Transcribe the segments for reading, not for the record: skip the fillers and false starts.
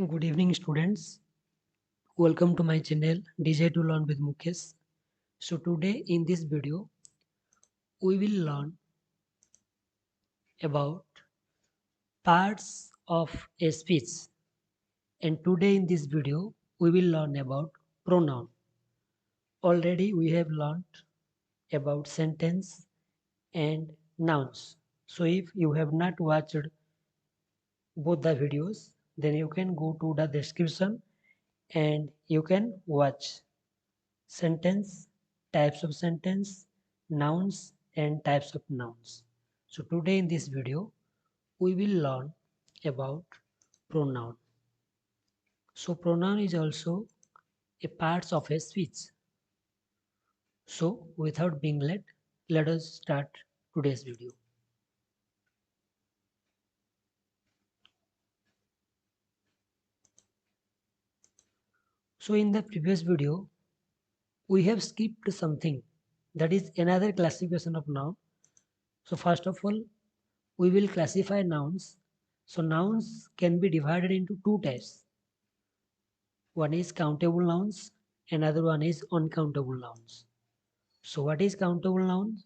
Good evening, students. Welcome to my channel DJ to Learn with Mukesh. So today in this video we will learn about parts of a speech, and today in this video we will learn about pronoun. Already we have learned about sentence and nouns. So if you have not watched both the videos, then you can go to the description and you can watch sentence, types of sentence, nouns and types of nouns. So today in this video we will learn about pronoun. So pronoun is also a part of a speech. So without being late, let us start today's video. So in the previous video we have skipped something, that is another classification of noun. So first of all we will classify nouns. So nouns can be divided into two types. One is countable nouns, another one is uncountable nouns. So what is countable nouns?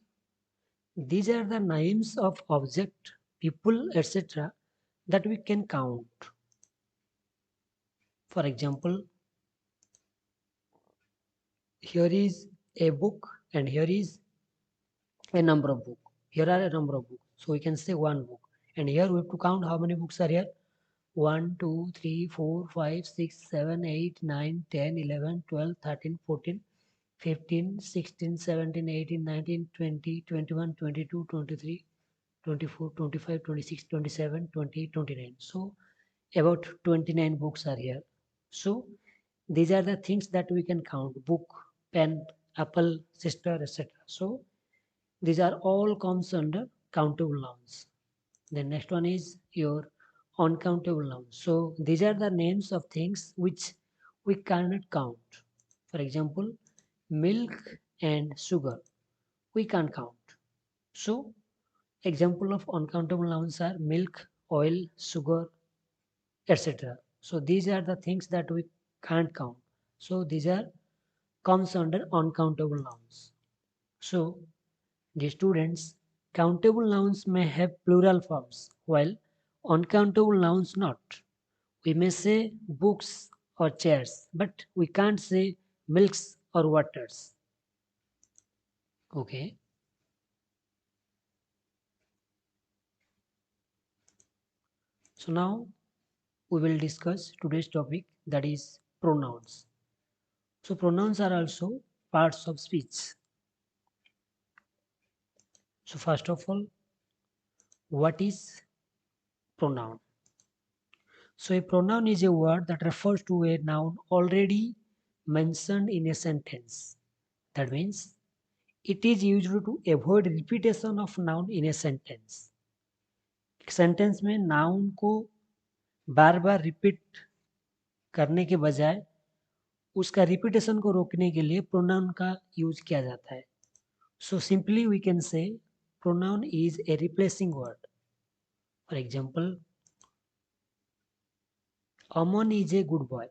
These are the names of object, people, etc. that we can count. For example, here is a book and here is a number of books. Here are a number of books. So we can say one book. And here we have to count how many books are here. 1, 2, 3, 4, 5, 6, 7, 8, 9, 10, 11, 12, 13, 14, 15, 16, 17, 18, 19, 20, 21, 22, 23, 24, 25, 26, 27, 28, 29. So about 29 books are here. So these are the things that we can count: book, pen, apple, sister, etc. So these are all comes under countable nouns. The next one is your uncountable nouns. So these are the names of things which we cannot count. For example, milk and sugar we can't count. So example of uncountable nouns are milk, oil, sugar, etc. So these are the things that we can't count. So these are comes under uncountable nouns. So the students, countable nouns may have plural forms while uncountable nouns not. We may say books or chairs, but we can't say milks or waters. Okay. So now we will discuss today's topic, that is pronouns. So pronouns are also parts of speech. So first of all, what is pronoun? So a pronoun is a word that refers to a noun already mentioned in a sentence. That means it is used to avoid repetition of noun in a sentence. Sentence में noun को बार बार repeat करने के बजाय उसका repetition को रोकने के लिए प्रोनाउन का यूज किया जाता है. So simply we can say pronoun is a replacing word. For example, Aman is a good boy.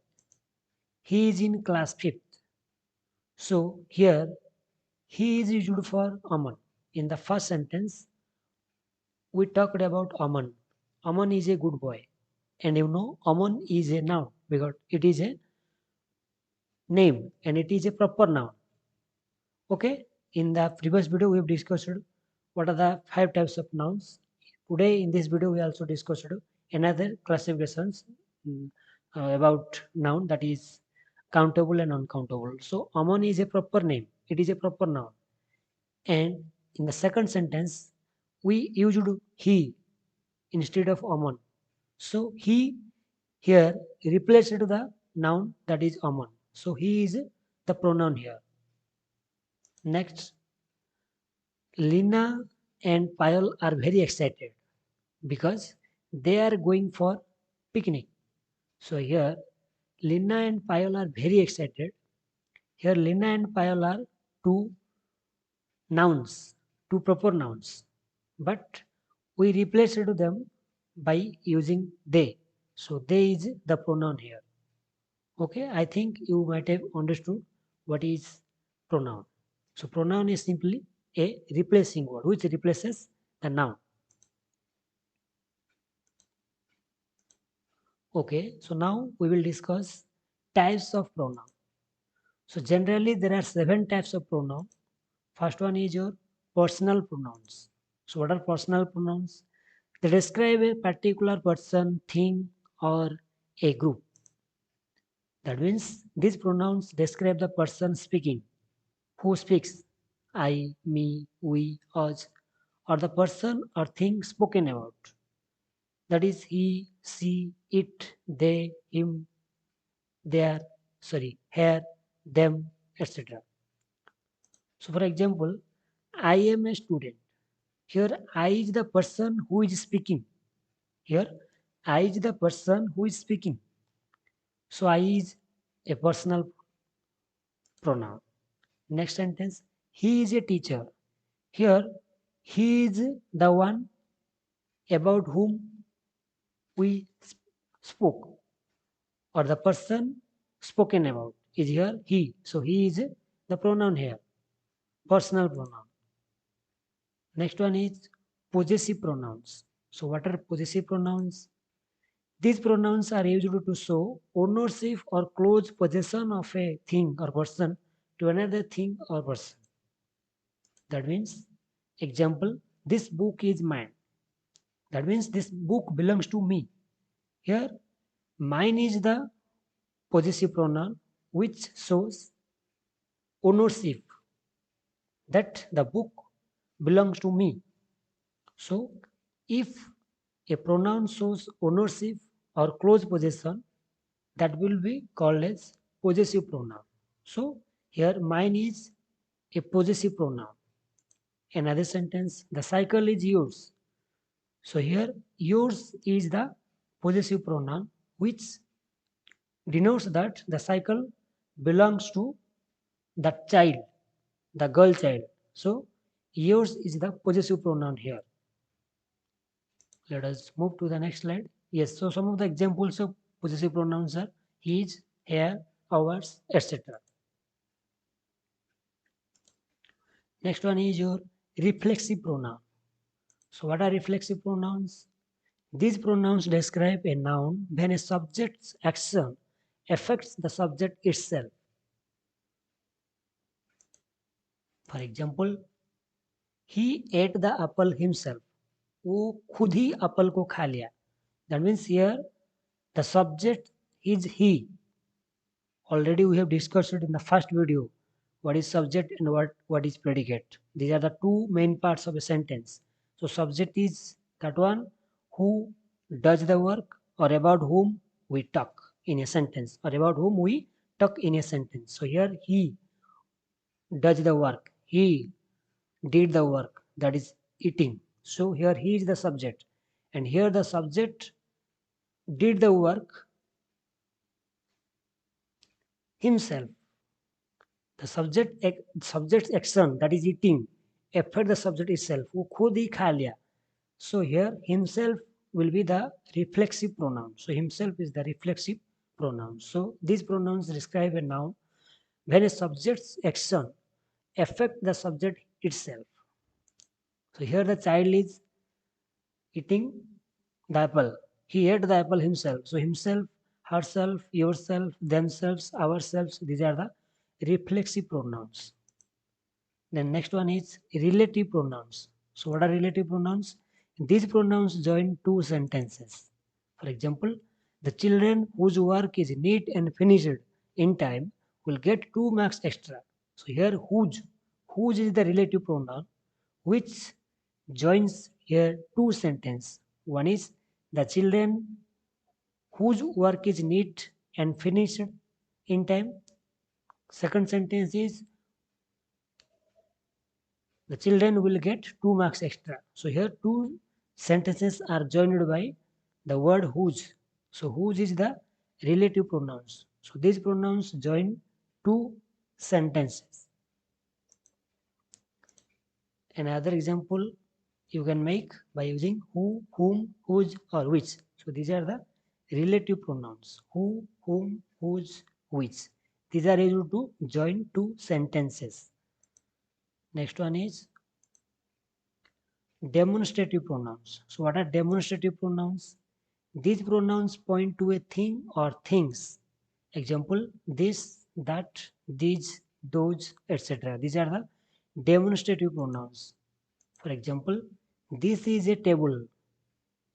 He is in class 5th. So here he is used for Aman. In the first sentence we talked about Aman. Aman is a good boy. And you know, Aman is a noun because it is a name and it is a proper noun. Okay, in the previous video we have discussed what are the 5 types of nouns. Today in this video we also discussed another classifications about noun, that is countable and uncountable. So Aman is a proper name, it is a proper noun. And in the second sentence we used he instead of Aman. So he here replaced the noun, that is Aman. So he is the pronoun here. Next, Lina and Payal are very excited because they are going for picnic. So here Lina and Payal are very excited. Here Lina and Payal are two nouns, two proper nouns, but we replaced them by using they. So they is the pronoun here. Okay, I think you might have understood what is pronoun. So pronoun is simply a replacing word which replaces the noun. Okay, so now we will discuss types of pronoun. So generally there are 7 types of pronoun. First one is your personal pronouns. So what are personal pronouns? They describe a particular person, thing, or a group. That means these pronouns describe the person speaking. Who speaks? I, me, we, us, or the person or thing spoken about. That is he, she, it, they, him, their, her, them, etc. So for example, I am a student. Here I is the person who is speaking. Here I is the person who is speaking. So I is a personal pronoun. Next sentence, he is a teacher. Here he is the one about whom we spoke, or the person spoken about is here he. So he is the pronoun here, personal pronoun. Next one is possessive pronouns. So what are possessive pronouns? These pronouns are used to show ownership or close possession of a thing or person to another thing or person. That means, example, this book is mine. That means this book belongs to me. Here, mine is the possessive pronoun which shows ownership, that the book belongs to me. So, if a pronoun shows ownership or close possession, that will be called as possessive pronoun. So, here mine is a possessive pronoun. Another sentence, the cycle is yours. So, here yours is the possessive pronoun which denotes that the cycle belongs to the child, the girl child. So, yours is the possessive pronoun here. Let us move to the next slide. Yes, so some of the examples of possessive pronouns are his, her, ours, etc. Next one is your reflexive pronoun. So what are reflexive pronouns? These pronouns describe a noun when a subject's action affects the subject itself. For example, he ate the apple himself. वो खुद ही apple को खा लिया. That means here the subject is he. Already we have discussed it in the first video. What is subject and what is predicate. These are the two main parts of a sentence. So subject is that one who does the work or about whom we talk in a sentence or about whom we talk in a sentence. So here he does the work. He did the work, that is eating. So here he is the subject, and here the subject did the work himself. The subject's action, that is eating, affect the subject itself. वो खुद ही खा लिया. So here himself will be the reflexive pronoun. So himself is the reflexive pronoun. So these pronouns describe a noun when a subject's action affect the subject itself. So here the child is eating the apple. He ate the apple himself. So himself, herself, yourself, themselves, ourselves, these are the reflexive pronouns. Then next one is relative pronouns. So what are relative pronouns? These pronouns join two sentences. For example, the children whose work is neat and finished in time will get 2 marks extra. So here whose is the relative pronoun which joins here two sentences. One is the children whose work is neat and finished in time. Second sentence is the children will get 2 marks extra. So here two sentences are joined by the word whose. So whose is the relative pronouns. So these pronouns join two sentences. Another example you can make by using who, whom, whose, or which. So these are the relative pronouns. Who, whom, whose, which. These are used to join two sentences. Next one is demonstrative pronouns. So what are demonstrative pronouns? These pronouns point to a thing or things. Example, this, that, these, those, etc. These are the demonstrative pronouns. For example, this is a table.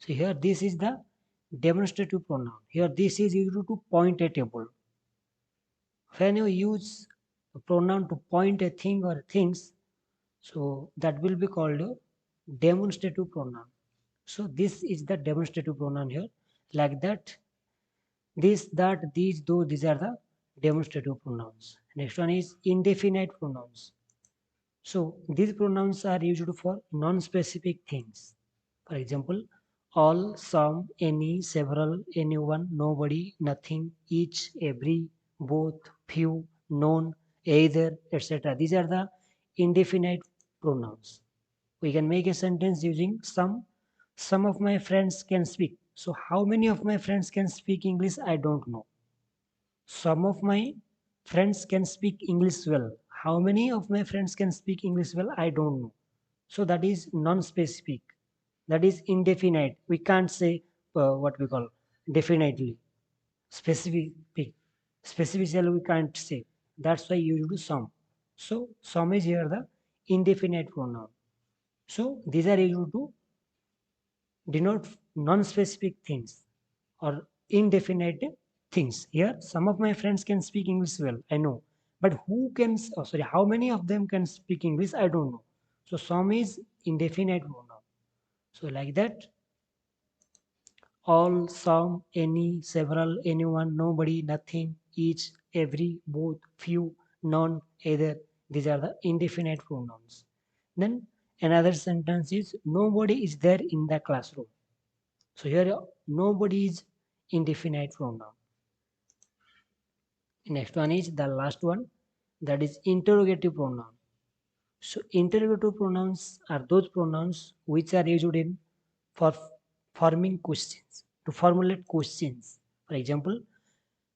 So here this is the demonstrative pronoun. Here this is used to point a table. When you use a pronoun to point a thing or things, so that will be called a demonstrative pronoun. So this is the demonstrative pronoun here. Like that, this, that, these, those, these are the demonstrative pronouns. Next one is indefinite pronouns. So these pronouns are used for non-specific things. For example, all, some, any, several, anyone, nobody, nothing, each, every, both, few, none, either, etc. These are the indefinite pronouns. We can make a sentence using some. Some of my friends can speak. So how many of my friends can speak English? I don't know. Some of my friends can speak English well. How many of my friends can speak English well? I don't know. So that is non-specific. That is indefinite. We can't say what we call definitely. Specific. Specifically we can't say. That's why you do some. So some is here the indefinite pronoun. So these are used to denote non-specific things or indefinite things. Here, some of my friends can speak English well, I know. But who can, oh, sorry, how many of them can speak English? I don't know. So some is indefinite pronoun. So like that, all, some, any, several, anyone, nobody, nothing, each, every, both, few, none, either. These are the indefinite pronouns. Then another sentence is nobody is there in the classroom. So here nobody is indefinite pronoun. Next one is the last one, that is interrogative pronoun. So interrogative pronouns are those pronouns which are used in for forming questions, to formulate questions. For example,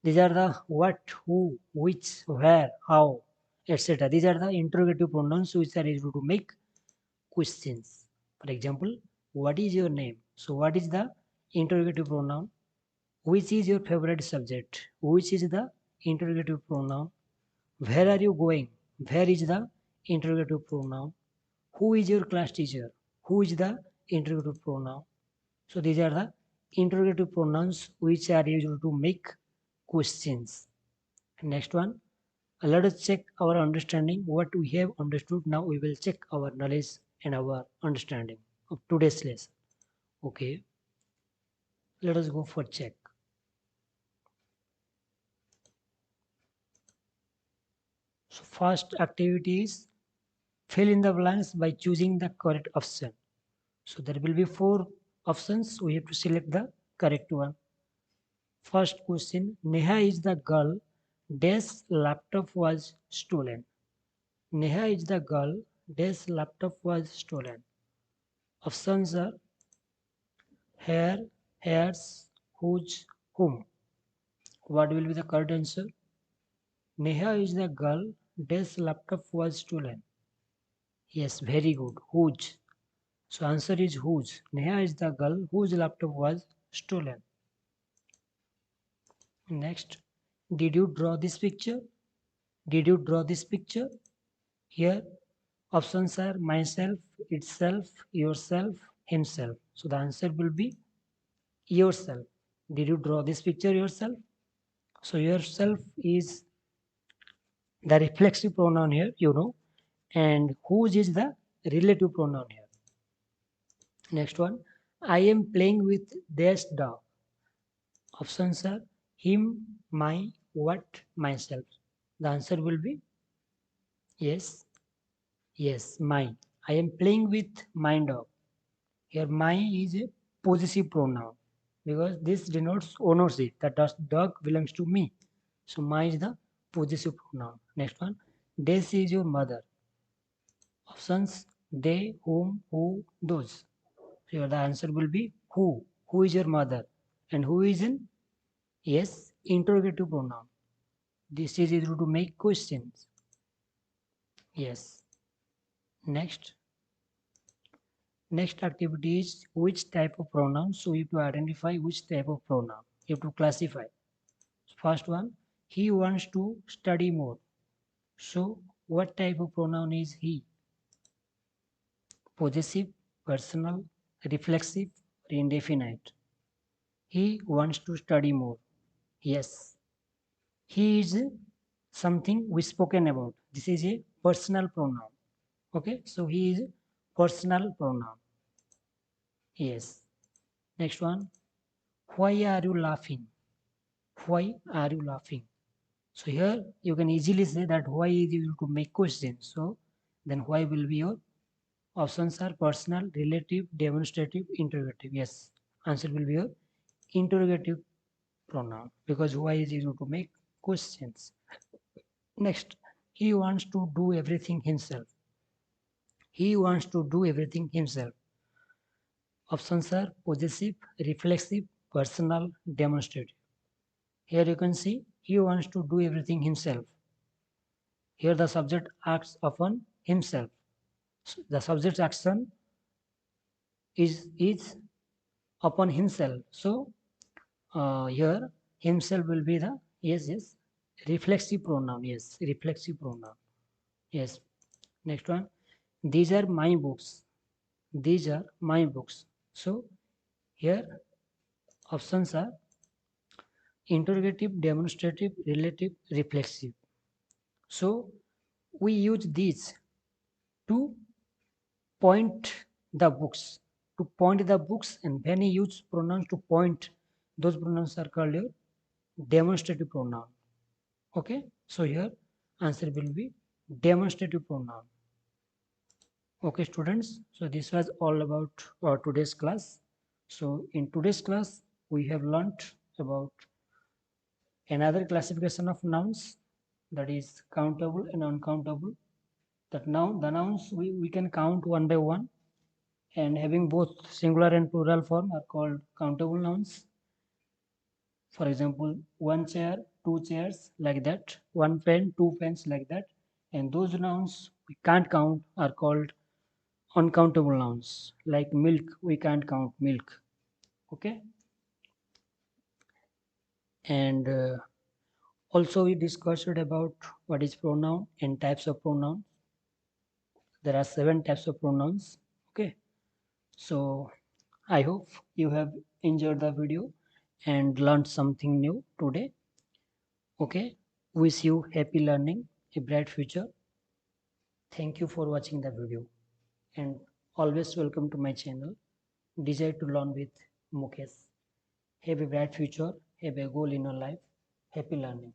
these are the what, who, which, where, how, etc. These are the interrogative pronouns which are used to make questions. For example, what is your name? So what is the interrogative pronoun? Which is your favorite subject? Which is the interrogative pronoun? Where are you going? Where is the interrogative pronoun? Who is your class teacher? Who is the interrogative pronoun? So these are the interrogative pronouns which are used to make questions. Next one, let us check our understanding, what we have understood. Now we will check our knowledge and our understanding of today's lesson. Okay, let us go for check. So first activity is fill in the blanks by choosing the correct option. So there will be 4 options. We have to select the correct one. First question, Neha is the girl dash laptop was stolen. Neha is the girl dash laptop was stolen. Options are her, hers, whose, whom. What will be the correct answer? Neha is the girl dash laptop was stolen. Yes, very good. Whose. So answer is whose. Neha is the girl whose laptop was stolen. Next, did you draw this picture? Did you draw this picture? Here options are myself, itself, yourself, himself. So the answer will be yourself. Did you draw this picture yourself? So yourself is the reflexive pronoun here, you know, and whose is the relative pronoun here. Next one, I am playing with this dog. Options are him, my, what, myself. The answer will be yes, yes, my. I am playing with my dog. Here, my is a possessive pronoun because this denotes ownership. That dog belongs to me. So, my is the possessive pronoun. Next one, this is your mother. Options they, whom, who, those. Here, the answer will be who. Who is your mother? And who is in Yes, interrogative pronoun. This is used to make questions. Yes. Next. Next activity is which type of pronoun. So you have to identify which type of pronoun. You have to classify. First one, he wants to study more. So what type of pronoun is he? Possessive, personal, reflexive, or indefinite? He wants to study more. Yes. He is something we spoken about. This is a personal pronoun. Okay, so he is personal pronoun. Yes. Next one. Why are you laughing? Why are you laughing? So here you can easily say that why is used to make questions. So then why will be your options are personal, relative, demonstrative, interrogative. Yes. Answer will be your interrogative pronoun because why is used to make questions. Next, he wants to do everything himself. He wants to do everything himself. Options are possessive, reflexive, personal, demonstrative. Here you can see he wants to do everything himself. Here the subject acts upon himself. So the subject's action is upon himself. So here himself will be the yes reflexive pronoun. Yes, reflexive pronoun. Yes. Next one. These are my books. These are my books. So here options are interrogative, demonstrative, relative, reflexive. So we use these to point the books. To point the books, and when you use pronouns to point, those pronouns are called your demonstrative pronoun. Okay, so here answer will be demonstrative pronoun. Okay, students. So this was all about today's class. So in today's class, we have learnt about another classification of nouns, that is countable and uncountable. That now the nouns we can count one by one, and having both singular and plural form are called countable nouns. For example, one chair, two chairs, like that, one pen, two pens, like that. And those nouns we can't count are called uncountable nouns. Like milk, we can't count milk. Okay. And also we discussed about what is pronoun and types of pronouns. There are 7 types of pronouns. Okay. So I hope you have enjoyed the video and learned something new today. Okay. Wish you happy learning, a bright future. Thank you for watching the video, and always welcome to my channel, Desire to Learn with Mukesh. Have a bright future, have a goal in your life. Happy learning.